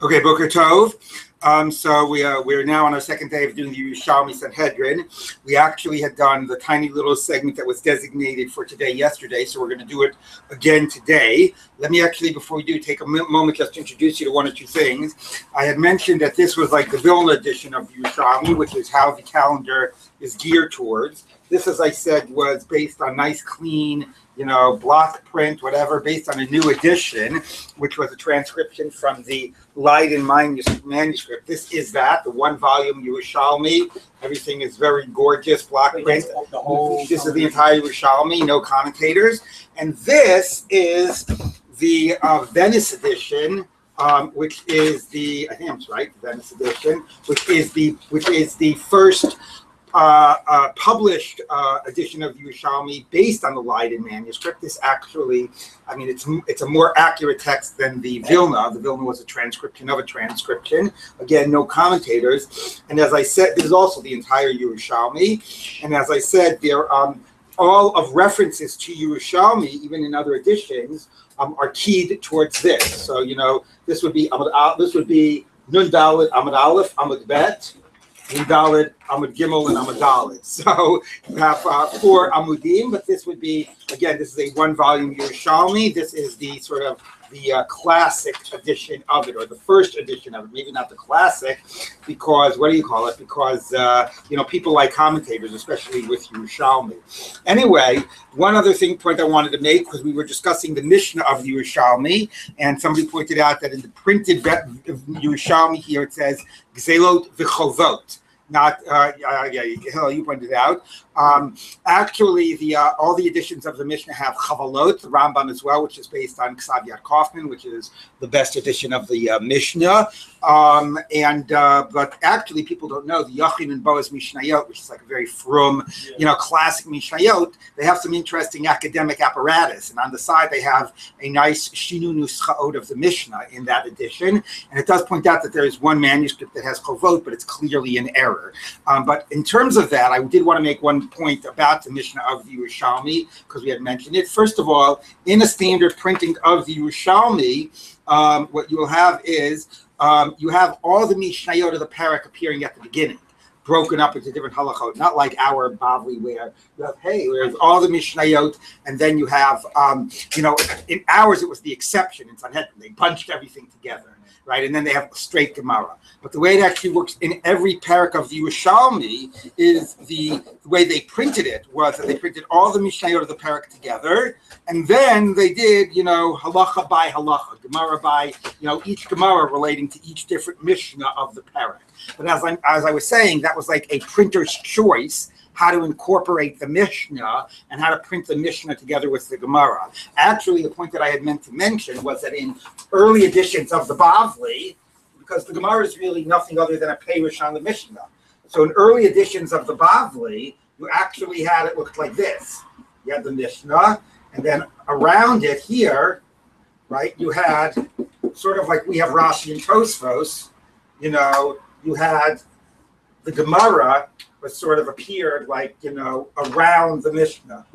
Okay, Boker Tov. So we're now on our second day of doing the Yerushalmi Sanhedrin. We actually had done the tiny little segment that was designated for today yesterday, so we're going to do it again today. Let me actually, before we do, take a moment just to introduce you to one or two things. I had mentioned that this was like the Vilna edition of Yerushalmi, which is how the calendar is geared towards. This, as I said, was based on nice, clean, block print, whatever, based on a new edition, which was a transcription from the Leiden manuscript. This is that, the one-volume Yerushalmi. Everything is very gorgeous, block print. This is the entire Yerushalmi, no commentators. And this is the Venice edition, which is the, I think I'm right, Venice edition, which is the first published edition of Yerushalmi based on the Leiden manuscript. This actually, I mean, it's a more accurate text than the Vilna. The Vilna was a transcription of a transcription. Again, no commentators. And as I said, this is also the entire Yerushalmi. And as I said, there all of references to Yerushalmi, even in other editions, are keyed towards this. So this would be Nun Dalet Amud Aleph Amud Bet, Nun Dalet Amud Gimel, and Amud Dalet. So you have 4 Amudim, but this would be, again, this is a one-volume Yerushalmi. This is the sort of the classic edition of it, or the first edition of it, maybe not the classic, because, what do you call it? Because, people like commentators, especially with Yerushalmi. Anyway, one other point I wanted to make, because we were discussing the Mishnah of the Yerushalmi, and somebody pointed out that in the printed Yerushalmi here, it says, Gzelot v'chovot. Not, you pointed it out. Actually, all the editions of the Mishnah have Chavalot, the Rambam as well, which is based on Ksav Yad Kaufman, which is the best edition of the Mishnah. But actually, people don't know the Yachin and Boaz Mishnayot, which is like a very frum, classic Mishnayot. They have some interesting academic apparatus, and on the side they have a nice Shinu Nuschaot of the Mishnah in that edition. And it does point out that there is one manuscript that has Chovot, but it's clearly an error. But in terms of that, I did want to make one point about the Mishnah of the Yerushalmi, because we had mentioned it. First of all, in a standard printing of the Yerushalmi, what you will have is you have all the Mishnayot of the parak appearing at the beginning, broken up into different halachot, not like our Bavli where you have, there's all the Mishnayot, and then you have, in ours it was the exception in Sanhedrin. They bunched everything together, right? And then they have straight Gemara. But the way it actually works in every parak of the Yerushalmi is the way they printed it was that they printed all the Mishnayot of the parak together, and then they did, halacha by halacha, Gemara by, each Gemara relating to each different Mishnah of the parak. But as I was saying, that was like a printer's choice, how to incorporate the Mishnah and how to print the Mishnah together with the Gemara. Actually, the point that I had meant to mention was that in early editions of the Bavli, because the Gemara is really nothing other than a Perush on the Mishnah. So in early editions of the Bavli, you actually had it looked like this. You had the Mishnah, and then around it here, right, you had sort of like we have Rashi and Tosfos, you had the Gemara was sort of appeared like, around the Mishnah.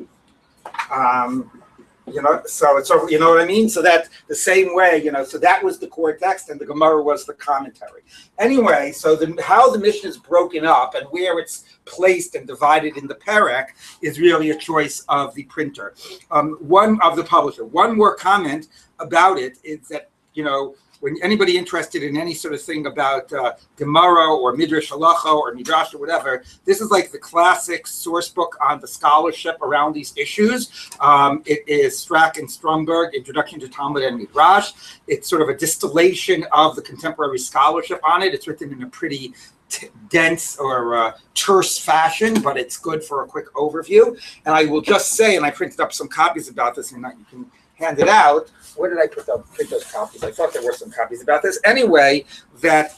So it's over, you know what I mean? So that the same way, so that was the core text and the Gemara was the commentary. Anyway, so how the Mishnah is broken up and where it's placed and divided in the parak is really a choice of the printer. One of the publisher. One more comment about it is that, when anybody interested in any sort of thing about Gemara or Midrash Halacha or Midrash or whatever, this is like the classic source book on the scholarship around these issues. It is Strack and Stromberg, Introduction to Talmud and Midrash. It's sort of a distillation of the contemporary scholarship on it. It's written in a pretty dense or terse fashion, but it's good for a quick overview. And I will just say, and I printed up some copies about this, and you can hand it out. Where did I print those copies? I thought there were some copies about this. Anyway,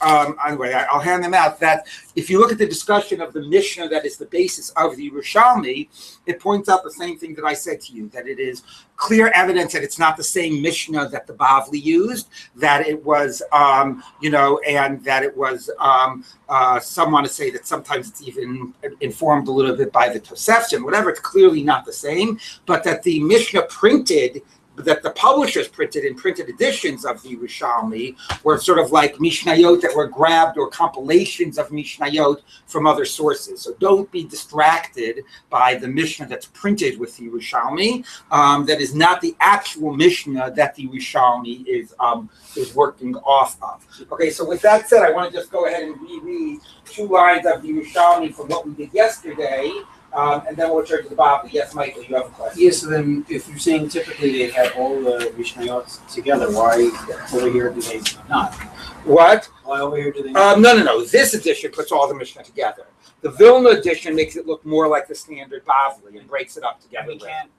I'll hand them out. That if you look at the discussion of the Mishnah that is the basis of the Yerushalmi, it points out the same thing that I said to you, that it is clear evidence that it's not the same Mishnah that the Bavli used, that it was, and that it was, some want to say that sometimes it's even informed a little bit by the Toseftim, whatever, it's clearly not the same, but that the Mishnah printed but that the publishers printed in printed editions of the Yerushalmi were sort of like Mishnayot that were grabbed or compilations of Mishnayot from other sources. So don't be distracted by the Mishnah that's printed with the Yerushalmi. That is not the actual Mishnah that the Yerushalmi is working off of. Okay, so with that said, I want to just go ahead and reread 2 lines of the Yerushalmi from what we did yesterday, and then we'll turn to the Bible. Yes, Michael, you have a question. Yes, so then if you're saying typically they have all the Mishnayot together, why over here do they not? What? Why over here do they not? No. This edition puts all the Mishnah together. The Vilna edition makes it look more like the standard Bavli and breaks it up together. We can't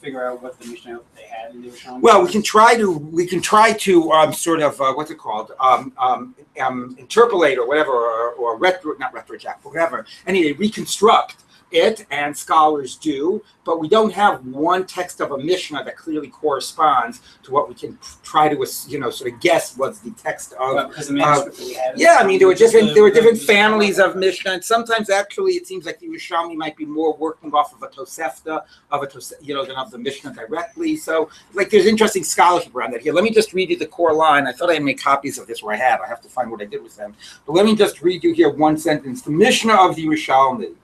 figure out what the Mishnayot they had in the Yerushalmi. Well, we can try to sort of what's it called? Interpolate or whatever, or not retrojack, whatever. Anyway, reconstruct it, and scholars do, but we don't have one text of a Mishnah that clearly corresponds to what we can try to, sort of guess was the text of. Because the manuscript that we had. Yeah, I mean, there were different families of Mishnah, and sometimes actually it seems like the Yerushalmi might be more working off of a Tosefta than of the Mishnah directly. So, like, there's interesting scholarship around that. Here, let me just read you the core line. I thought I had made copies of this, where I have to find what I did with them. But let me just read you here one sentence. The Mishnah of the Yerushalmi.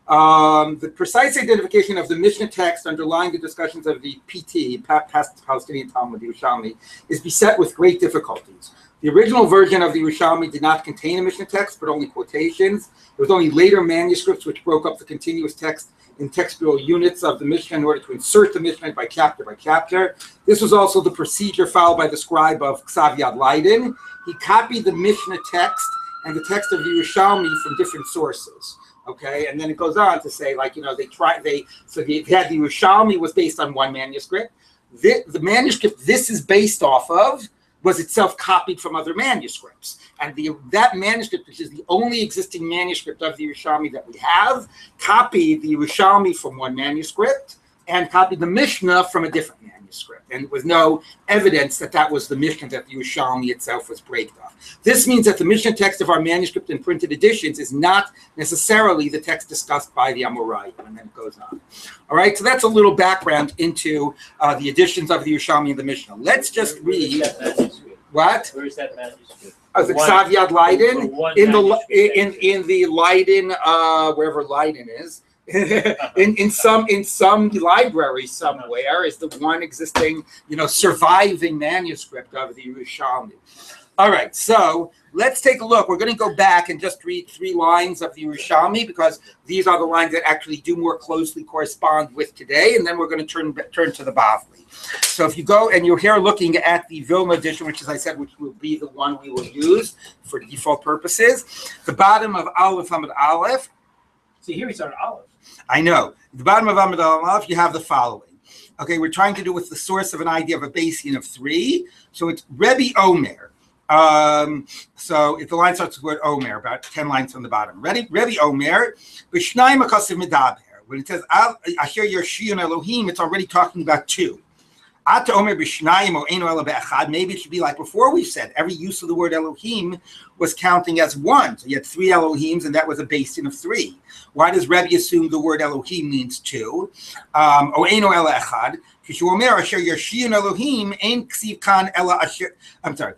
The precise identification of the Mishnah text underlying the discussions of the PT, past Palestinian Talmud, the Yerushalmi, is beset with great difficulties. The original version of the Yerushalmi did not contain a Mishnah text, but only quotations. There was only later manuscripts which broke up the continuous text in textual units of the Mishnah in order to insert the Mishnah by chapter by chapter. This was also the procedure followed by the scribe of Ksav Yad Leiden. He copied the Mishnah text and the text of the Yerushalmi from different sources. Okay, and then it goes on to say, like, they had the Yerushalmi was based on one manuscript. The manuscript this is based off of was itself copied from other manuscripts. And that manuscript, which is the only existing manuscript of the Yerushalmi that we have, copied the Yerushalmi from one manuscript and copied the Mishnah from a different manuscript. And there was no evidence that was the Mishnah that the Yerushalmi itself was breaked off. This means that the Mishnah text of our manuscript and printed editions is not necessarily the text discussed by the Amoraim. And then it goes on. All right, so that's a little background into the editions of the Yerushalmi and the Mishnah. Let's just read. What? Where is that manuscript? The Ksav Yad Leiden in the Leiden, wherever Leiden is. in some library somewhere is the one existing surviving manuscript of the Yerushalmi. All right, so let's take a look. We're going to go back and just read 3 lines of the Yerushalmi because these are the lines that actually do more closely correspond with today, and then we're going to turn to the Bavli. So if you go and you're here looking at the Vilna edition, which, as I said, which will be the one we will use for default purposes, the bottom of Aleph Amud Aleph. See, here we started Aleph. I know. At the bottom of Amud Aleph, you have the following. Okay, we're trying to do with the source of an idea of a basin of 3. So it's Rebbe Omer. So if the line starts with Omer, about 10 lines from the bottom. Rebbe Omer, B'shnayim HaKasav Medaber. When it says Asher Yershiyun Elohim, it's already talking about 2. Maybe it should be like before we said every use of the word Elohim was counting as 1. So you had 3 Elohims, and that was a basin of 3. Why does Rebbe assume the word Elohim means 2? I'm sorry.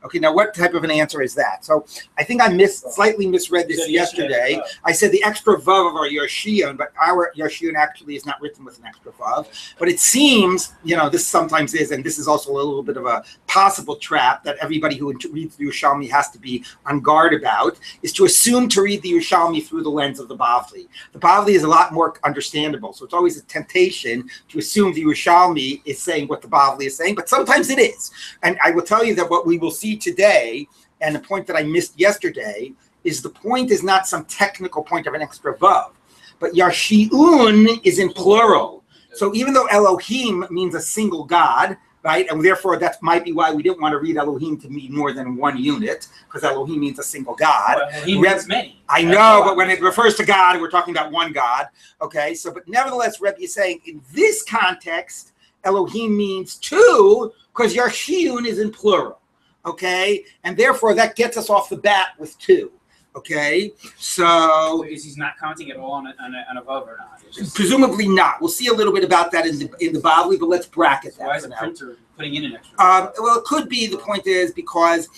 Okay, now what type of an answer is that? So I think I slightly misread this yesterday. I said the extra vav of our Yerushion, but our Yerushion actually is not written with an extra vav. But it seems, this sometimes is, and this is also a little bit of a possible trap that everybody who reads the Yerushalmi has to be on guard about, is to assume to read the Yerushalmi through the lens of the Bavli. The Bavli is a lot more understandable, so it's always a temptation to assume the Yerushalmi is saying what the Bavli is saying, but sometimes it is. And I will tell you that what we will see today, and the point that I missed yesterday, is the point is not some technical point of an extra vav, but Yashi'un is in plural. So even though Elohim means a single God, right, and therefore that might be why we didn't want to read Elohim to mean more than one unit, because Elohim means a single God. Well, he means many. I know, but when it refers to God, we're talking about one God. Okay, so but nevertheless, Rebbe is saying in this context, Elohim means 2, because Yashi'un is in plural. Okay, and therefore that gets us off the bat with 2. Okay, so is he's not counting at all on a vav or not? Just, presumably not. We'll see a little bit about that in the Bavli, but let's bracket that. Why is the printer putting in an extra? Well, it could be. The point is because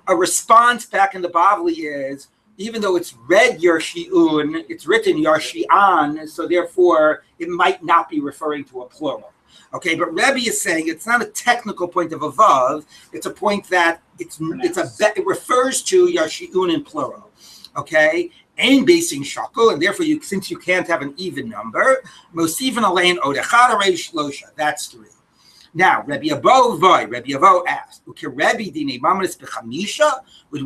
a response back in the Bavli is, even though it's read Yershi'un, it's written Yershi'an, so therefore it might not be referring to a plural. Okay, but Rabbi is saying it's not a technical point of a vav; it's a point that it refers to Yershi'un in plural. Okay, ain basing shakul, and therefore since you can't have an even number, mosivin alein od echad arei shlosha. That's 3. Now, Rabbi Abo asked, would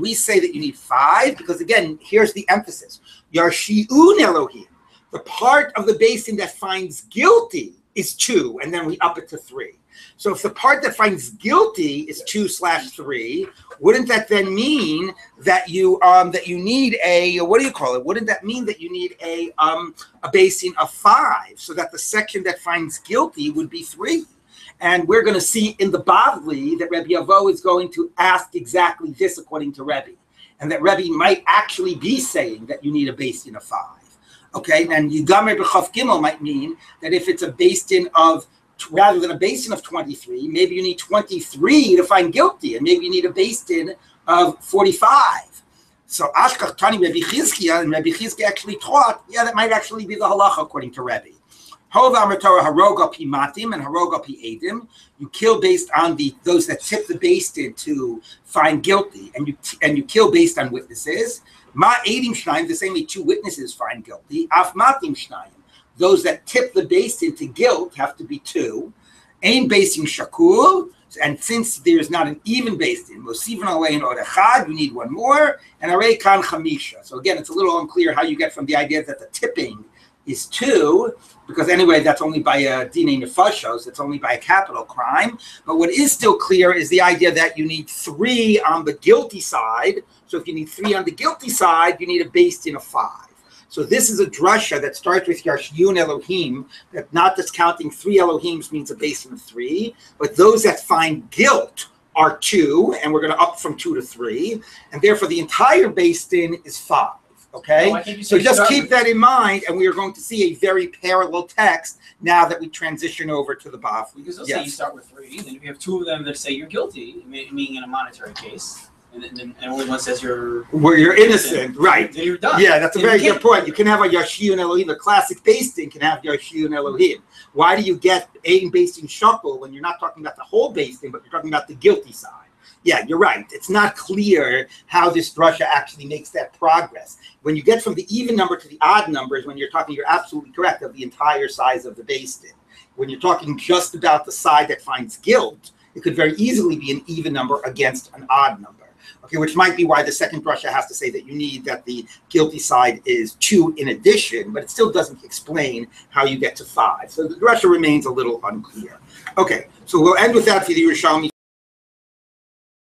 we say that you need 5? Because again, here's the emphasis. Yarshi'un Elohim, the part of the basin that finds guilty is 2, and then we up it to 3. So if the part that finds guilty is 2/3, wouldn't that then mean that you need a, what do you call it? Wouldn't that mean that you need a basin of 5, so that the section that finds guilty would be 3? And we're going to see in the Bavli that Rabbi Avo is going to ask exactly this according to Rabbi. And that Rabbi might actually be saying that you need a basin of 5. Okay, and Yigamer B'Chav Gimel might mean that if it's a basin of, rather than a basin of 23, maybe you need 23 to find guilty, and maybe you need a basin of 45. So Ashkach Tani Rabbi Chizkiah, and Rabbi Chizkiah actually taught, yeah, that might actually be the halacha according to Rabbi. Haroga pimatim and haroga pi-edim. You kill based on those that tip the basin to find guilty, and you kill based on witnesses. Ma edim shnayim, the same way 2 witnesses find guilty. Af matim shnayim, those that tip the basin to guilt have to be 2. Ein basin shakul, and since there's not an even basin, mosivin alein od echad, you need 1 more, and arei kan chamisha. So again, it's a little unclear how you get from the idea that the tipping is 2, because anyway, that's only by a dinei nefashos, it's only by a capital crime. But what is still clear is the idea that you need 3 on the guilty side. So if you need 3 on the guilty side, you need a basin of 5. So this is a drasha that starts with Yarshi'un Elohim, that not discounting 3 Elohims means a basin of 3, but those that find guilt are 2, and we're going to up from 2 to 3, and therefore the entire basin is 5. Okay, so just keep that in mind, and we are going to see a very parallel text now that we transition over to the Bavli. Because they'll say you start with 3, then if you have 2 of them that say you're guilty, meaning in a monetary case, and only one says you're innocent, right? Then you're done. Yeah, that's a very good point. You can have a Yarshi'un Elohim. The classic Beis Din can have Yarshi'un Elohim. Why do you get Ein Beis Din Shakul when you're not talking about the whole Beis Din, but you're talking about the guilty side? Yeah, you're right. It's not clear how this drasha actually makes that progress. When you get from the even number to the odd numbers, when you're talking, you're absolutely correct, of the entire size of the Beis Din. When you're talking just about the side that finds guilt, it could very easily be an even number against an odd number. Okay, which might be why the second drasha has to say that you need that the guilty side is 2 in addition, but it still doesn't explain how you get to 5. So the drasha remains a little unclear. Okay, so we'll end with that for the Yerushalmi.